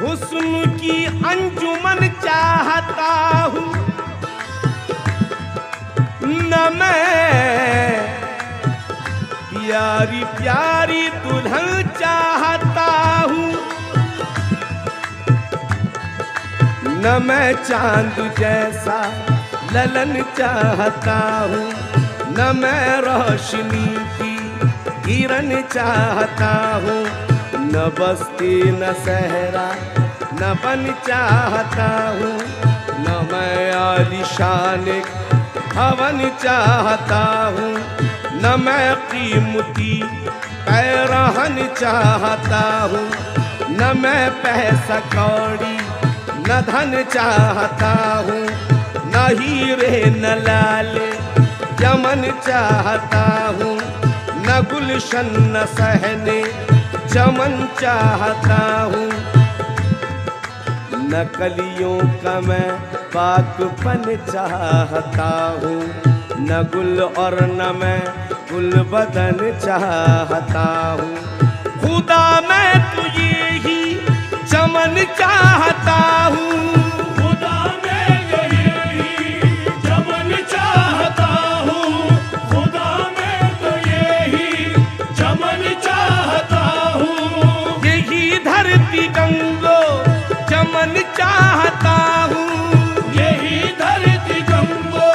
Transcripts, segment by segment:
हुस्न की अंजुमन चाहता हूँ, न मैं प्यारी प्यारी दुल्हन चाहता हूँ, न मैं चांद जैसा ललन चाहता हूँ, न मैं रोशनी की किरण चाहता हूँ, न बस्ती न सहरा न बन चाहता हूँ, न मैं आलिशान भवन चाहता हूँ, न मैं कीमती पैरहन चाहता हूँ, न मैं पैसा कौड़ी न धन चाहता हूँ, न हीरे न लाले यमन चाहता हूँ, न गुलशन न सहने चमन चाहता हूँ, न कलियों का मैं पाकपन चाहता हूँ, न गुल और न मैं गुल बदन चाहता हूँ। खुदा मैं तुझे ही चमन चाहता हूँ, खुदा मैं यही चमन चाहता हूँ, खुदा मैं तो यही चमन चाहता हूँ, यही धरती गंगो चमन चाहता हूँ, यही धरती गंगो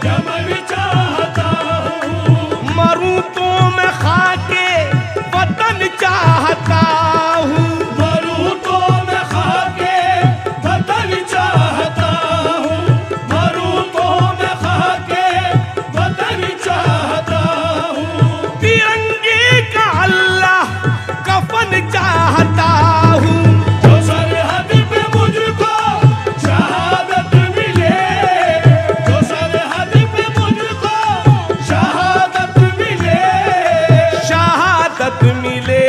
चमन चाहता हूँ, मरूं तो मैं खाके वतन चाहता हूँ, मरूं तो मैं खाके वतन चाहता हूँ, मरूं तो मैं खाके वतन चाहता हूँ, तिरंगे का अल्लाह कफन चाहता हूँ, जो सरहद पे मुझको शहादत मिले, जो सरहद पे मुझको शहादत मिले, शहादत मिले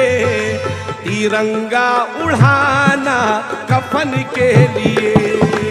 तिरंगा उड़ाना कफन के लिए।